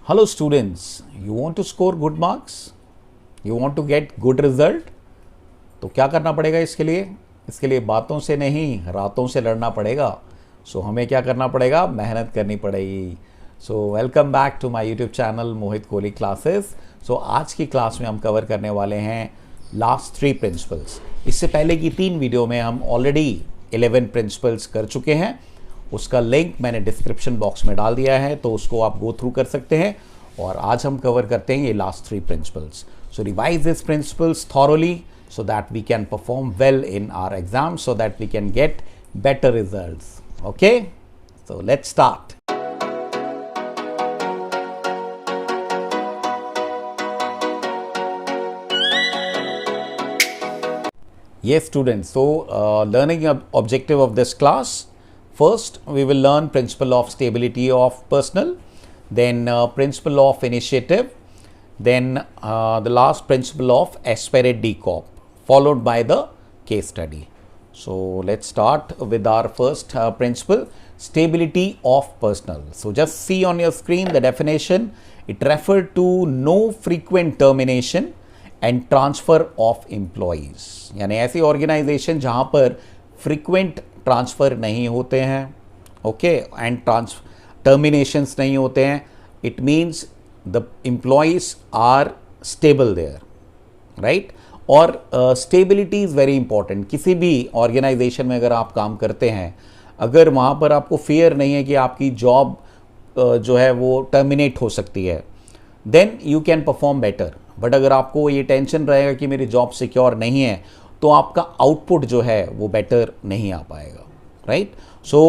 Hello students, you want to score good marks? You want to get good result? तो क्या करना पड़ेगा इसके लिए? इसके लिए बातों से नहीं रातों से लड़ना पड़ेगा. सो हमें क्या करना पड़ेगा? मेहनत करनी पड़ेगी. So welcome back to my YouTube channel Mohit Kohli classes. So आज की क्लास में हम कवर करने वाले हैं लास्ट 3 प्रिंसिपल्स. इससे पहले की 3 वीडियो में हम ऑलरेडी 11 प्रिंसिपल्स कर चुके हैं. उसका लिंक मैंने डिस्क्रिप्शन बॉक्स में डाल दिया है, तो उसको आप गो थ्रू कर सकते हैं. और आज हम कवर करते हैं ये last 3 principles. So revise this principles thoroughly so that we can perform well in our exams, so that we can get better results. Okay, so let's start. Yes students, so learning objective of this class, first we will learn principle of stability of personnel, then principle of initiative, then the last principle of aspirate decop, followed by the case study. So let's start with our first principle, stability of personnel. So just see on your screen the definition. It refers to no frequent termination and transfer of employees. यानी ऐसी organisation जहाँ पर frequent transfer नहीं होते हैं, okay, and terminations नहीं होते हैं. It means the employees are stable there, right? और स्टेबिलिटी इज़ वेरी इंपॉर्टेंट. किसी भी ऑर्गेनाइजेशन में अगर आप काम करते हैं, अगर वहाँ पर आपको फियर नहीं है कि आपकी जॉब जो है वो टर्मिनेट हो सकती है, then you can perform better. But अगर आपको ये टेंशन रहेगा कि मेरी जॉब सिक्योर नहीं है, तो आपका आउटपुट जो है वो बेटर नहीं आ पाएगा, right? So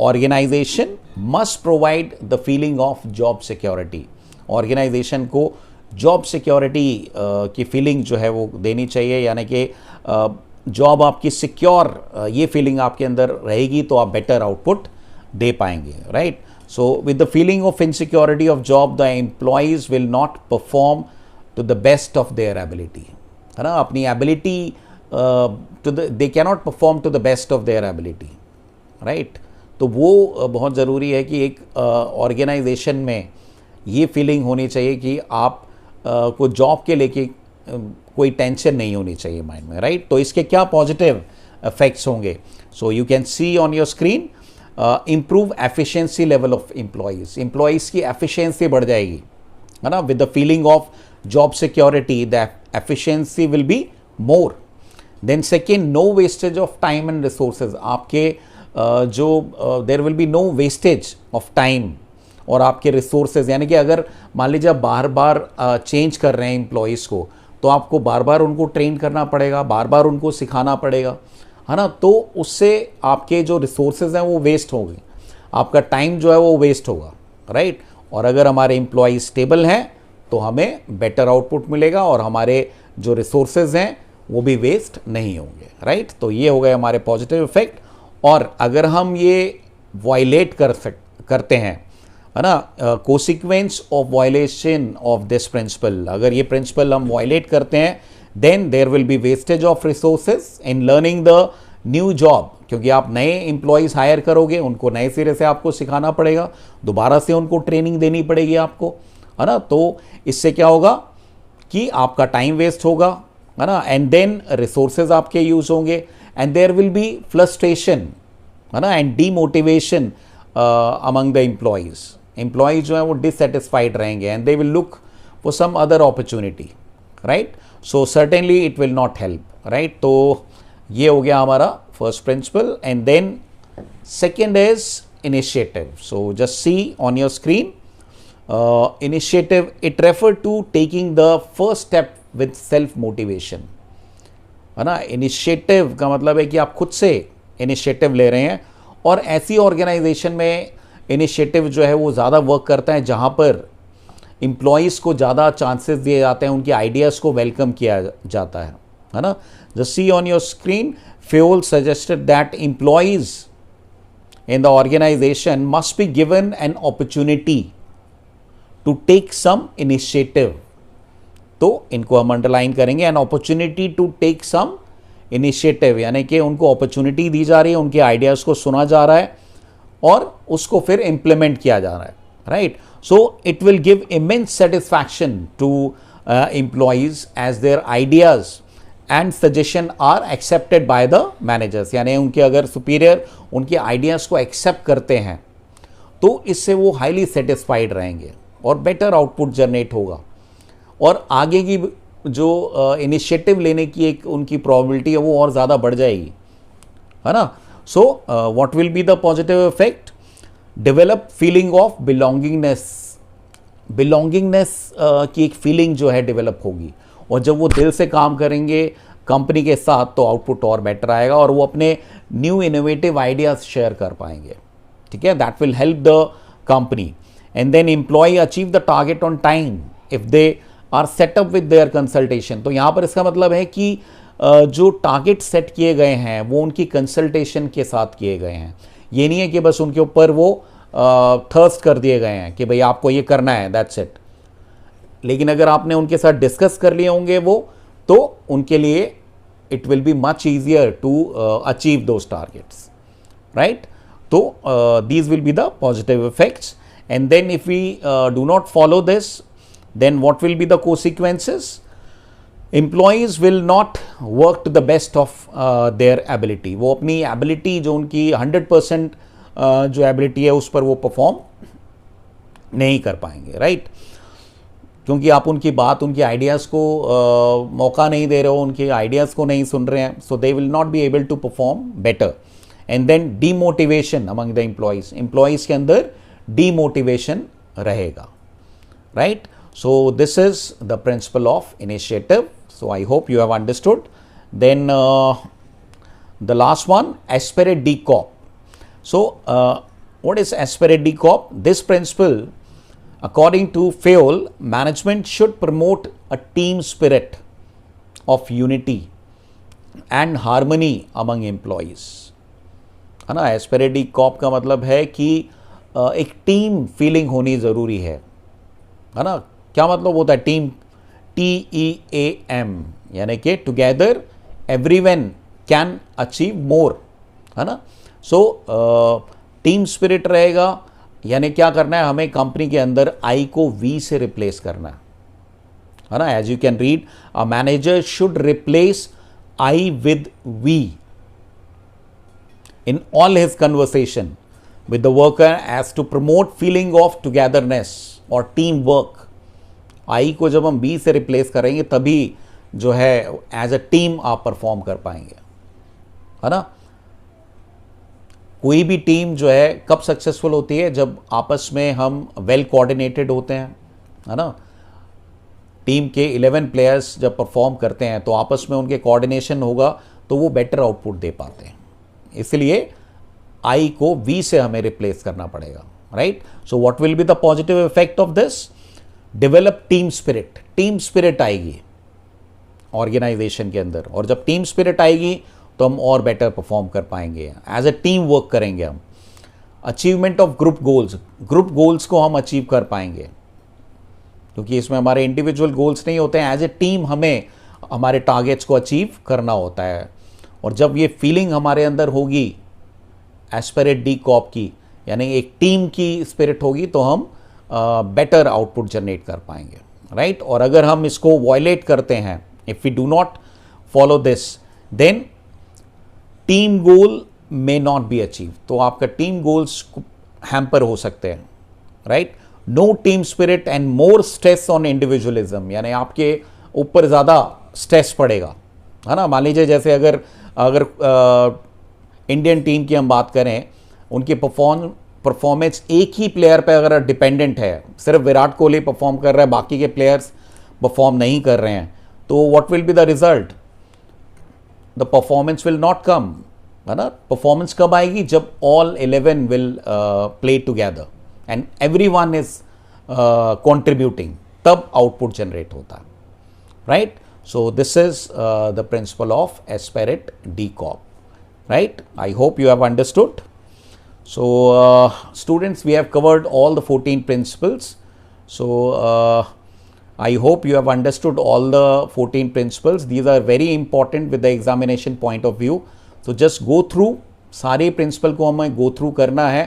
organisation must provide the feeling of job security. Organisation को जॉब सिक्योरिटी की फीलिंग जो है वो देनी चाहिए, यानी कि जॉब आपकी सिक्योर ये फीलिंग आपके अंदर रहेगी तो आप बेटर आउटपुट दे पाएंगे, right? So with the feeling of insecurity of job, the employees will not perform to the best of their ability, है ना? अपनी ability they can not perform to the best of their ability, right? तो वो बहुत ज़रूरी है कि एक ऑर्गेनाइजेशन में ये फीलिंग होनी चाहिए कि आप को जॉब के लेके कोई टेंशन नहीं होनी चाहिए माइंड में, राइट? तो इसके क्या पॉजिटिव इफेक्ट्स होंगे? So you can see on your screen, improve efficiency level of employees. Employees की एफिशिएंसी बढ़ जाएगी, है ना? With the feeling of job security the efficiency will be more. Then second, no wastage of time and resources. आपके there will be no wastage of time और आपके resources. यानी कि अगर मान लीजिए आप बार बार चेंज कर रहे हैं एम्प्लॉयज़ को, तो आपको बार बार उनको ट्रेन करना पड़ेगा, बार बार उनको सिखाना पड़ेगा, है ना? तो उससे आपके जो रिसोर्सेज हैं वो वेस्ट होंगे, आपका टाइम जो है वो वेस्ट होगा, राइट? और अगर हमारे एम्प्लॉयज़ स्टेबल हैं तो हमें बेटर आउटपुट मिलेगा और हमारे जो रिसोर्सेज हैं वो भी वेस्ट नहीं होंगे, राइट? तो ये हो गए हमारे पॉजिटिव इफेक्ट. और अगर हम ये वायलेट करते हैं, है ना, consequence of violation of this principle, अगर ये प्रिंसिपल हम वायलेट करते हैं, then there will be wastage of resources in learning the new job. क्योंकि आप नए एम्प्लॉयज़ हायर करोगे, उनको नए सिरे से आपको सिखाना पड़ेगा, दोबारा से उनको ट्रेनिंग देनी पड़ेगी आपको, है ना? तो इससे क्या होगा कि आपका टाइम वेस्ट होगा, है ना? एंड देन रिसोर्सेज आपके यूज होंगे, and there will be frustration, है ना, and demotivation among the employees. Employees जो है वो डिससेटिस्फाइड रहेंगे and they will look for some other opportunity, right? So certainly it will not help, right? तो ये हो गया हमारा first principle. And then second is initiative. So just see on your screen, initiative it refer to taking the first step with self motivation, है ना? Initiative का मतलब है कि आप खुद से इनिशिएटिव ले रहे हैं. और ऐसी ऑर्गेनाइजेशन में इनिशिएटिव जो है वो ज़्यादा वर्क करता है जहाँ पर एम्प्लॉयज़ को ज़्यादा चांसेस दिए जाते हैं, उनके आइडियाज़ को वेलकम किया जाता है ना? Just see on your screen, Fayol suggested that employees in the organisation must be given an opportunity to take some initiative. तो इनको हम अंडरलाइन करेंगे, an opportunity to take some initiative, यानी कि उनको अपॉर्चुनिटी दी जा रही है, उनके आइडियाज़ को सुना जा रहा है और उसको फिर इम्प्लीमेंट किया जा रहा है, right? So it will give immense satisfaction to employees as their ideas and suggestion are accepted by the managers. यानी उनके अगर सुपीरियर उनके आइडियाज़ को एक्सेप्ट करते हैं तो इससे वो हाईली सेटिस्फाइड रहेंगे और बेटर आउटपुट जनरेट होगा और आगे की जो इनिशिएटिव लेने की एक उनकी प्रोबेबिलिटी है वो और ज़्यादा बढ़ जाएगी, है ना. So what will be the positive effect? Develop feeling of belongingness. Belongingness की एक फीलिंग जो है डेवलप होगी और जब वो दिल से काम करेंगे कंपनी के साथ तो आउटपुट और बेटर आएगा और वो अपने न्यू इनोवेटिव आइडियाज शेयर कर पाएंगे. ठीक है, that will help the company. And then employ achieve the target on time if they are set up with their consultation. तो यहाँ पर इसका मतलब है कि जो टारगेट सेट किए गए हैं वो उनकी कंसल्टेशन के साथ किए गए हैं. ये नहीं है कि बस उनके ऊपर वो थर्स्ट कर दिए गए हैं कि भाई आपको ये करना है, दैट्स इट. लेकिन अगर आपने उनके साथ डिस्कस कर लिए होंगे वो, तो उनके लिए it will be much easier to achieve those targets, right. तो these will be the positive effects. And then if we do not follow this, then what will be the consequences? Employees will not work to the best of their ability. वो अपनी ability जो उनकी 100% जो ability है उस पर वो perform नहीं कर पाएंगे, right? क्योंकि आप उनकी बात, उनकी ideas को मौका नहीं दे रहे हो, उनके ideas को नहीं सुन रहे हैं, so they will not be able to perform better. And then demotivation among the employees. Employees के अंदर demotivation रहेगा, right? So this is the principle of initiative. So I hope you have understood. Then the last one, Aspirate DCOP. So what is Aspirate DCOP? This principle, according to Fayol, management should promote a team spirit of unity and harmony among employees. है ना. Aspirate DCOP का मतलब है कि एक team feeling होनी ज़रूरी है ना. क्या मतलब होता है टीम? TEAM, यानी कि together everyone can achieve more, है ना. सो टीम स्पिरिट रहेगा, यानी क्या करना है हमें कंपनी के अंदर आई को वी से रिप्लेस करना है ना. As you can read, a manager should replace I with we in all his conversation with the worker as to promote feeling of togetherness और टीम वर्क. आई को जब हम बी से रिप्लेस करेंगे तभी जो है एज अ टीम आप परफॉर्म कर पाएंगे, है ना. कोई भी टीम जो है कब सक्सेसफुल होती है? जब आपस में हम वेल कोऑर्डिनेटेड होते हैं, है ना. टीम के 11 प्लेयर्स जब परफॉर्म करते हैं तो आपस में उनके कोऑर्डिनेशन होगा तो वो बेटर आउटपुट दे पाते हैं. इसलिए आई को वी से हमें रिप्लेस करना पड़ेगा, right. So what will be the positive effect of this? Develop team spirit. Team spirit आएगी ऑर्गेनाइजेशन के अंदर और जब टीम स्पिरिट आएगी तो हम और बेटर परफॉर्म कर पाएंगे, एज अ टीम वर्क करेंगे हम. Achievement of group goals. Group goals को हम अचीव कर पाएंगे क्योंकि इसमें हमारे इंडिविजुअल गोल्स नहीं होते हैं. एज ए टीम हमें हमारे टारगेट्स को अचीव करना होता है और जब ये फीलिंग हमारे अंदर होगी एस्पिरेट DCOP की, यानी एक टीम की स्पिरिट होगी, तो हम बेटर आउटपुट जनरेट कर पाएंगे, राइट. और अगर हम इसको वॉयलेट करते हैं, if we do not follow this, then team goal may not be achieve. तो आपका टीम गोल्स हैम्पर हो सकते हैं, right. No team spirit and more stress on individualism, यानी आपके ऊपर ज़्यादा स्ट्रेस पड़ेगा, है ना. मान लीजिए जैसे अगर इंडियन टीम की हम बात करें, उनकी परफॉर्मेंस एक ही प्लेयर पे अगर डिपेंडेंट है, सिर्फ विराट कोहली परफॉर्म कर रहा है, बाकी के प्लेयर्स परफॉर्म नहीं कर रहे हैं, तो what will be the result? The performance will not come, है ना. परफॉर्मेंस कब आएगी? जब all 11 will play together and everyone is contributing, तब आउटपुट जनरेट होता है, right. So this is the principle of aspirate DCOP, right. I hope you have understood. So students, we have covered all the 14 principles. So I hope you have understood all the 14 principles. These are very important with the examination point of view. So just go through, सारे principle को हमें go through करना है.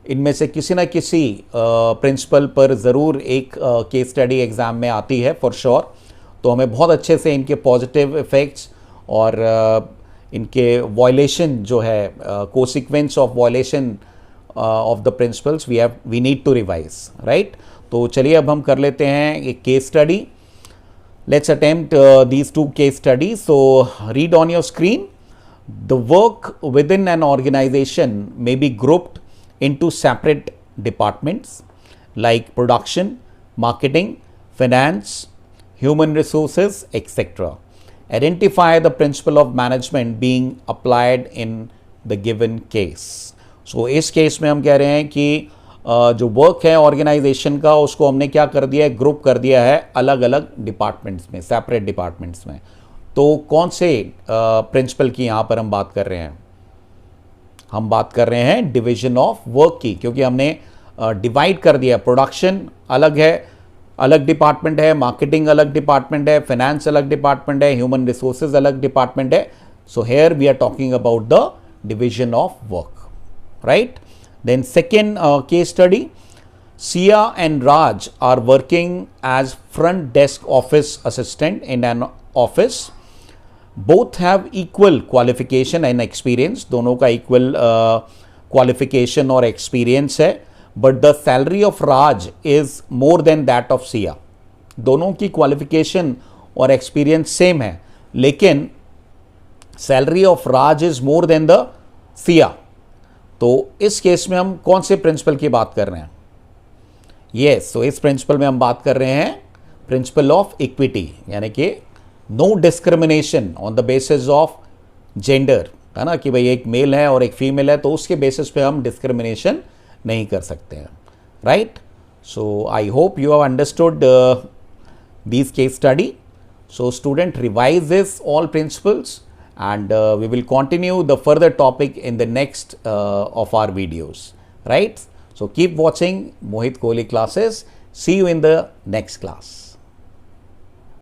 इनमें से किसी ना किसी प्रिंसिपल पर ज़रूर एक केस स्टडी एग्ज़ाम में आती है फॉर श्योर। तो हमें बहुत अच्छे से इनके पॉजिटिव इफ़ेक्ट्स और इनके वॉयलेशन जो है, consequence of violation of the principles we need to revise, right. तो चलिए अब हम कर लेते हैं एक case study. Let's attempt these two case study. So read on your screen. The work within an organization may be grouped into separate departments like production, marketing, finance, human resources, etc. Identify the principle of management being applied in the given case. So इस case में हम कह रहे हैं कि जो work है organisation का उसको हमने क्या कर दिया है, ग्रुप कर दिया है अलग अलग डिपार्टमेंट्स में, सेपरेट डिपार्टमेंट्स में। तो कौन से प्रिंसिपल की यहाँ पर हम बात कर रहे हैं? हम बात कर रहे हैं डिवीजन ऑफ वर्क की, क्योंकि हमने डिवाइड कर दिया। प्रोडक्शन अलग है, अलग डिपार्टमेंट है, मार्केटिंग अलग डिपार्टमेंट है, फाइनेंस अलग डिपार्टमेंट है, ह्यूमन रिसोर्सेज अलग डिपार्टमेंट है। So here we are talking about the division of work, right. Then second case study, Sia and Raj are working as front desk office assistant in an office. Both have equal qualification and experience. दोनों का equal qualification और experience है, but the salary of Raj is more than that of Sia. दोनों की qualification और experience same है, लेकिन salary of Raj is more than the Sia. तो इस केस में हम कौन से प्रिंसिपल की बात कर रहे हैं? यस, तो इस प्रिंसिपल में हम बात कर रहे हैं प्रिंसिपल ऑफ इक्विटी, यानी कि no discrimination on the basis of gender, है ना, कि भाई एक मेल है और एक फीमेल है तो उसके बेसिस पे हम डिस्क्रिमिनेशन नहीं कर सकते हैं, right. So I hope you have understood this case study. So student, revise this all principles and we will continue the further topic in the next of our videos, right? So keep watching Mohit Kohli classes. See you in the next class.